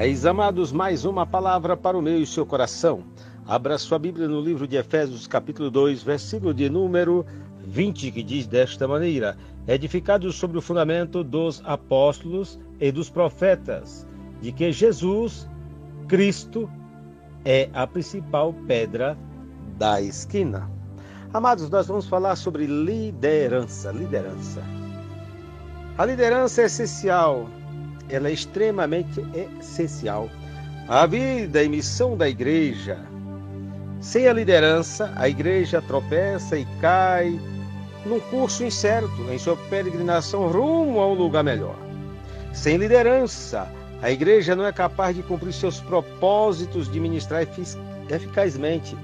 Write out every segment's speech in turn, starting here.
Eis, amados, mais uma palavra para o meu e o seu coração. Abra sua Bíblia no livro de Efésios, capítulo 2, versículo de número 20, que diz desta maneira: edificados sobre o fundamento dos apóstolos e dos profetas, de que Jesus Cristo é a principal pedra da esquina. Amados, nós vamos falar sobre liderança. A liderança é essencial. Ela é extremamente essencial à vida e missão da igreja. Sem a liderança, a igreja tropeça e cai num curso incerto em sua peregrinação rumo a um lugar melhor. Sem liderança, a igreja não é capaz de cumprir seus propósitos de ministrar eficazmente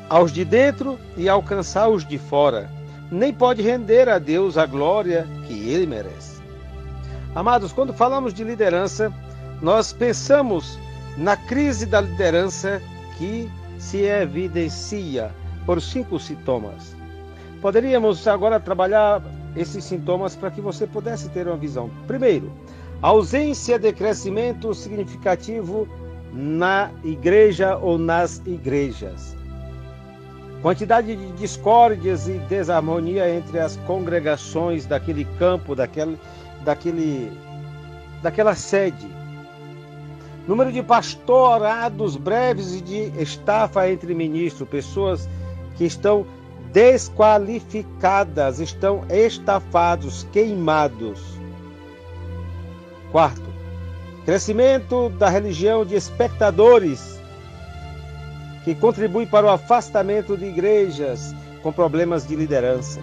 aos de dentro e alcançar os de fora. Nem pode render a Deus a glória que Ele merece. Amados, quando falamos de liderança, nós pensamos na crise da liderança que se evidencia por 5 sintomas. Poderíamos agora trabalhar esses sintomas para que você pudesse ter uma visão. Primeiro, ausência de crescimento significativo na igreja ou nas igrejas. Quantidade de discórdias e desarmonia entre as congregações daquele campo, daquela sede. Número de pastorados breves e de estafa entre ministros, pessoas que estão desqualificadas, estão estafados, queimados. Quarto, crescimento da religião de espectadores, que contribui para o afastamento de igrejas com problemas de liderança.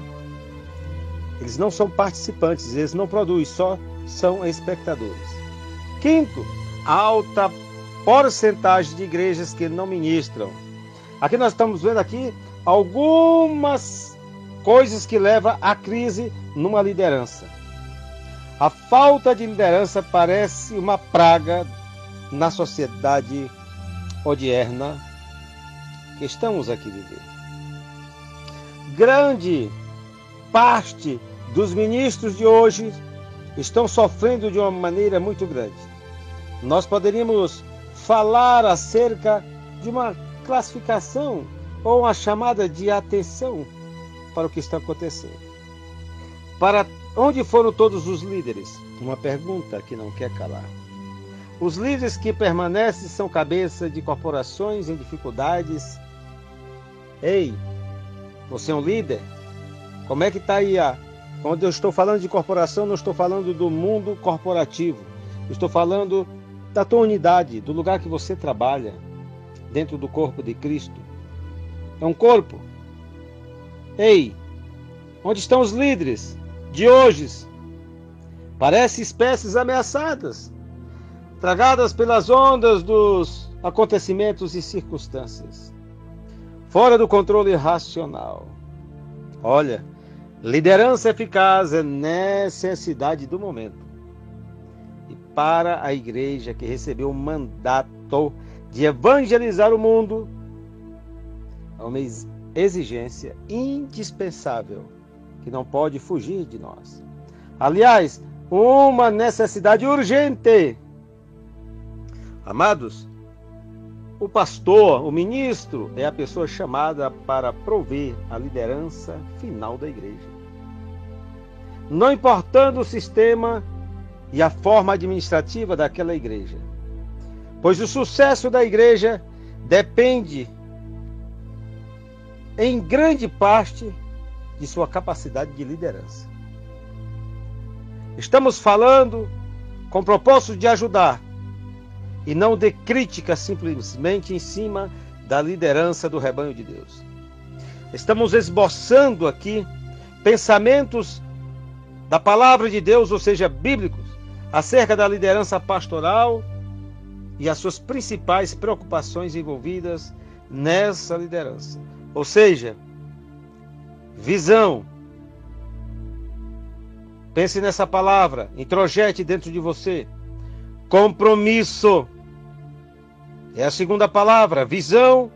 Eles não são participantes, eles não produzem, só são espectadores. Quinto, alta porcentagem de igrejas que não ministram. Aqui nós estamos vendo aqui algumas coisas que levam à crise numa liderança. A falta de liderança parece uma praga na sociedade odierna que estamos aqui vivendo. Grande parte dos ministros de hoje estão sofrendo de uma maneira muito grande. Nós poderíamos falar acerca de uma classificação ou uma chamada de atenção para o que está acontecendo. Para onde foram todos os líderes? Uma pergunta que não quer calar. Os líderes que permanecem são cabeça de corporações em dificuldades. Ei, você é um líder? Como é que está aí? Quando eu estou falando de corporação, não estou falando do mundo corporativo. Estou falando da tua unidade, do lugar que você trabalha, dentro do corpo de Cristo. É um corpo. Ei, onde estão os líderes de hoje? Parecem espécies ameaçadas, tragadas pelas ondas dos acontecimentos e circunstâncias, fora do controle racional. Olha, liderança eficaz é necessidade do momento. E para a igreja que recebeu o mandato de evangelizar o mundo, é uma exigência indispensável que não pode fugir de nós. Aliás, uma necessidade urgente. Amados, o pastor, o ministro, é a pessoa chamada para prover a liderança final da igreja. Não importando o sistema e a forma administrativa daquela igreja. Pois o sucesso da igreja depende, em grande parte, de sua capacidade de liderança. Estamos falando com o propósito de ajudar, e não de crítica simplesmente em cima da liderança do rebanho de Deus. Estamos esboçando aqui pensamentos da palavra de Deus, ou seja, bíblicos, acerca da liderança pastoral e as suas principais preocupações envolvidas nessa liderança. Ou seja, visão. Pense nessa palavra, introjete dentro de você. Compromisso. É a segunda palavra, visão,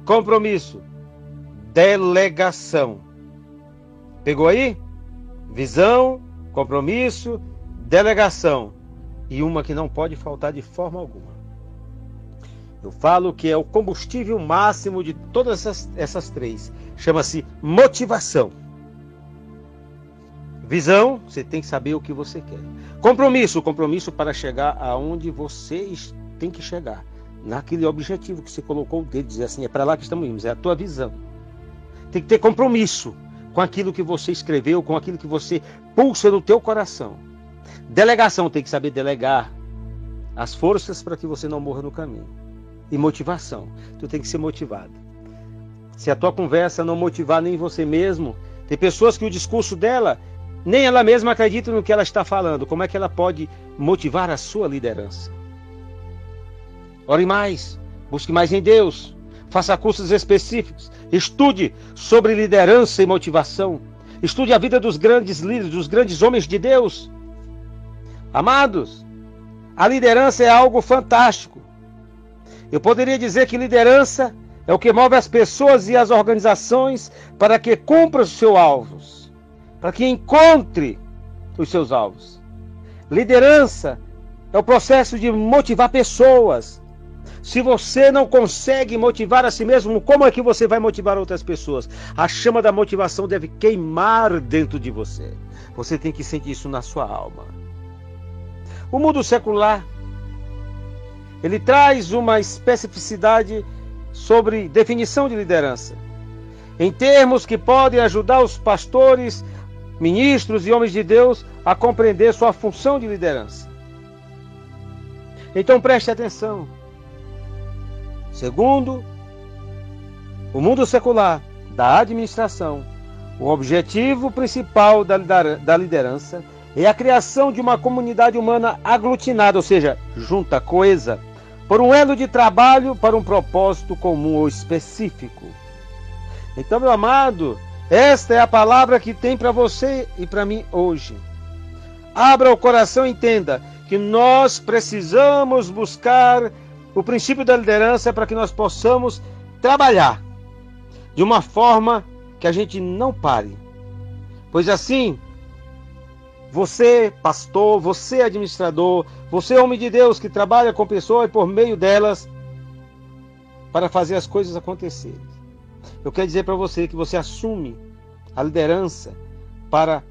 compromisso. Delegação. Pegou aí? Visão, compromisso, delegação. E uma que não pode faltar de forma alguma: Eu falo que é o combustível máximo de todas essas três. Chama-se motivação. Visão, você tem que saber o que você quer. Compromisso para chegar aonde você tem que chegar. Naquele objetivo que você colocou o dedo, dizer assim, é para lá que estamos indo, é a tua visão. Tem que ter compromisso com aquilo que você escreveu, com aquilo que você pulsa no teu coração. Delegação, tem que saber delegar as forças para que você não morra no caminho. E motivação, tu tem que ser motivado. Se a tua conversa não motivar nem você mesmo, tem pessoas que o discurso dela, nem ela mesma acredita no que ela está falando. Como é que ela pode motivar a sua liderança? Ore mais, busque mais em Deus, faça cursos específicos, estude sobre liderança e motivação, estude a vida dos grandes líderes, dos grandes homens de Deus. Amados, a liderança é algo fantástico. Eu poderia dizer que liderança é o que move as pessoas e as organizações para que cumpram os seus alvos, para que encontre os seus alvos. Liderança é o processo de motivar pessoas. Se você não consegue motivar a si mesmo, como é que você vai motivar outras pessoas? A chama da motivação deve queimar dentro de você. Você tem que sentir isso na sua alma. O mundo secular, ele traz uma especificidade sobre definição de liderança, em termos que podem ajudar os pastores, ministros e homens de Deus a compreender sua função de liderança. Então preste atenção. Segundo o mundo secular da administração, o objetivo principal da liderança é a criação de uma comunidade humana aglutinada, ou seja, junta, coesa, por um elo de trabalho para um propósito comum ou específico. Então, meu amado, esta é a palavra que tem para você e para mim hoje. Abra o coração e entenda que nós precisamos buscar o princípio da liderança para que nós possamos trabalhar de uma forma que a gente não pare. Pois assim, você, pastor, você, administrador, você, homem de Deus que trabalha com pessoas e por meio delas para fazer as coisas acontecerem. Eu quero dizer para você que você assume a liderança para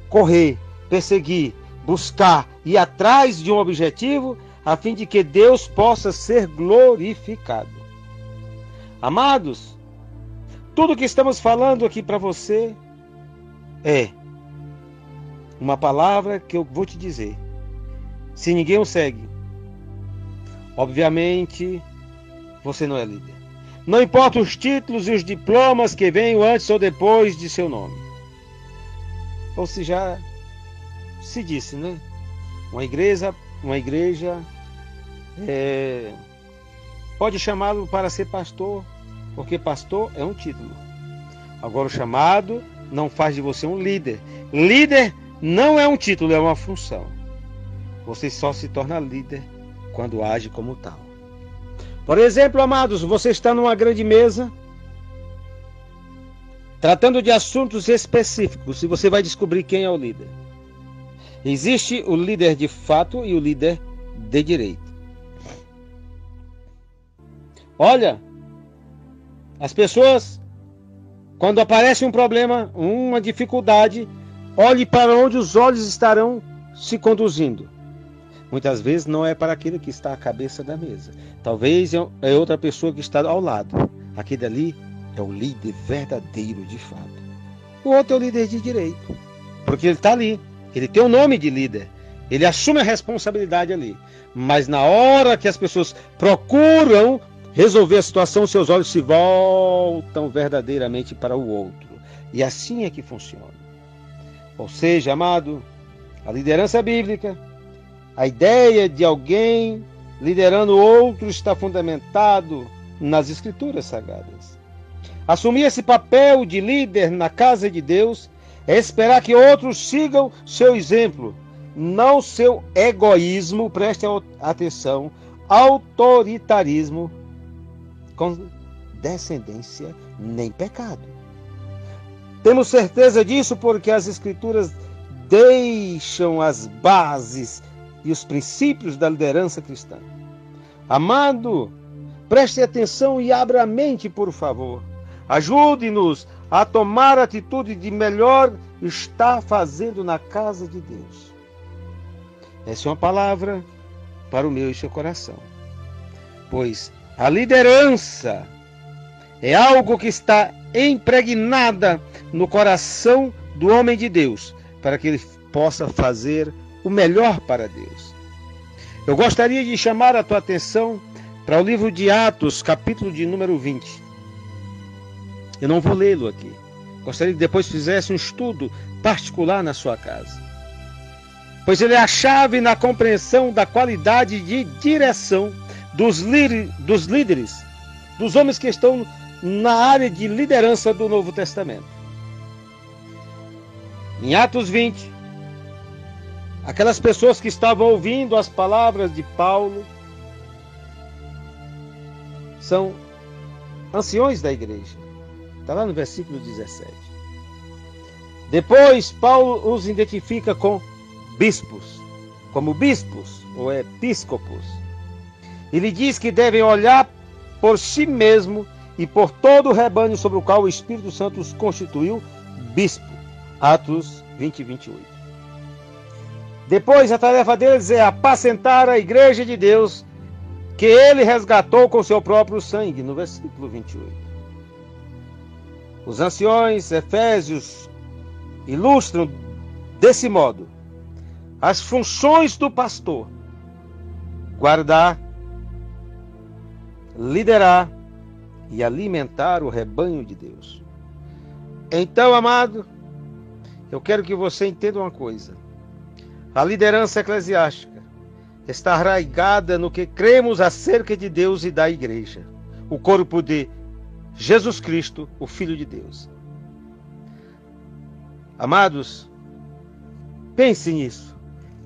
correr, perseguir, buscar e ir atrás de um objetivo a fim de que Deus possa ser glorificado. Amados, tudo que estamos falando aqui para você é uma palavra que eu vou te dizer. Se ninguém o segue, obviamente você não é líder. Não importa os títulos e os diplomas que venham antes ou depois de seu nome. Ou se já se disse, né? Uma igreja pode chamá-lo para ser pastor, porque pastor é um título. Agora o chamado não faz de você um líder. Líder não é um título, é uma função. Você só se torna líder quando age como tal. Por exemplo, amados, você está numa grande mesa tratando de assuntos específicos e você vai descobrir quem é o líder. Existe o líder de fato e o líder de direito. Olha, as pessoas, quando aparece um problema, uma dificuldade, olhe para onde os olhos estarão se conduzindo. Muitas vezes não é para aquele que está à cabeça da mesa. Talvez é outra pessoa que está ao lado. Aquele ali é o líder verdadeiro de fato. O outro é o líder de direito, porque ele está ali. Ele tem o nome de líder. Ele assume a responsabilidade ali. Mas na hora que as pessoas procuram resolver a situação, seus olhos se voltam verdadeiramente para o outro. E assim é que funciona. Ou seja, amado, a liderança bíblica, a ideia de alguém liderando outro está fundamentado nas Escrituras Sagradas. Assumir esse papel de líder na casa de Deus é esperar que outros sigam seu exemplo, não seu egoísmo, preste atenção, autoritarismo, com descendência nem pecado. Temos certeza disso porque as Escrituras deixam as bases e os princípios da liderança cristã. Amado, preste atenção e abra a mente, por favor. Ajude-nos a tomar a atitude de melhor estar fazendo na casa de Deus. Essa é uma palavra para o meu e seu coração. Pois a liderança é algo que está impregnada no coração do homem de Deus, para que ele possa fazer o melhor para Deus. Eu gostaria de chamar a tua atenção para o livro de Atos, capítulo de número 20. Eu não vou lê-lo aqui. Gostaria que depois fizesse um estudo particular na sua casa. Pois ele é a chave na compreensão da qualidade de direção dos líderes, dos homens que estão na área de liderança do Novo Testamento. Em Atos 20, aquelas pessoas que estavam ouvindo as palavras de Paulo são anciões da igreja. Está lá no versículo 17. Depois, Paulo os identifica como bispos ou episcopos. Ele diz que devem olhar por si mesmo e por todo o rebanho sobre o qual o Espírito Santo os constituiu bispo. Atos 20, 28. Depois, a tarefa deles é apacentar a igreja de Deus, que ele resgatou com seu próprio sangue, no versículo 28. Os anciões efésios ilustram desse modo as funções do pastor: guardar, liderar e alimentar o rebanho de Deus. Então, amado, eu quero que você entenda uma coisa. A liderança eclesiástica está arraigada no que cremos acerca de Deus e da igreja, o corpo de Jesus Cristo, o Filho de Deus. Amados, pense nisso.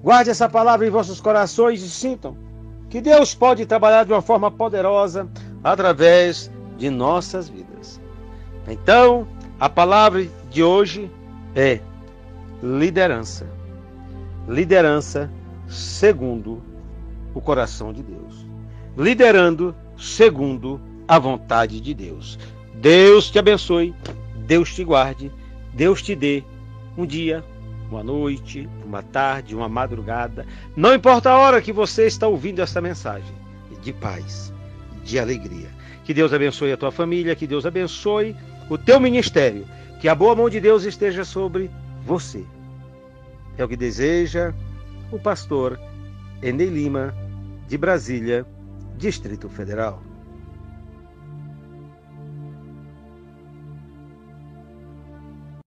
Guarde essa palavra em vossos corações e sintam que Deus pode trabalhar de uma forma poderosa através de nossas vidas. Então, a palavra de hoje é liderança. Liderança segundo o coração de Deus. Liderando segundo a vontade de Deus. Deus te abençoe, Deus te guarde, Deus te dê um dia, uma noite, uma tarde, uma madrugada. Não importa a hora que você está ouvindo essa mensagem, de paz, de alegria. Que Deus abençoe a tua família, que Deus abençoe o teu ministério, que a boa mão de Deus esteja sobre você. É o que deseja o pastor Enei Lima, de Brasília, Distrito Federal.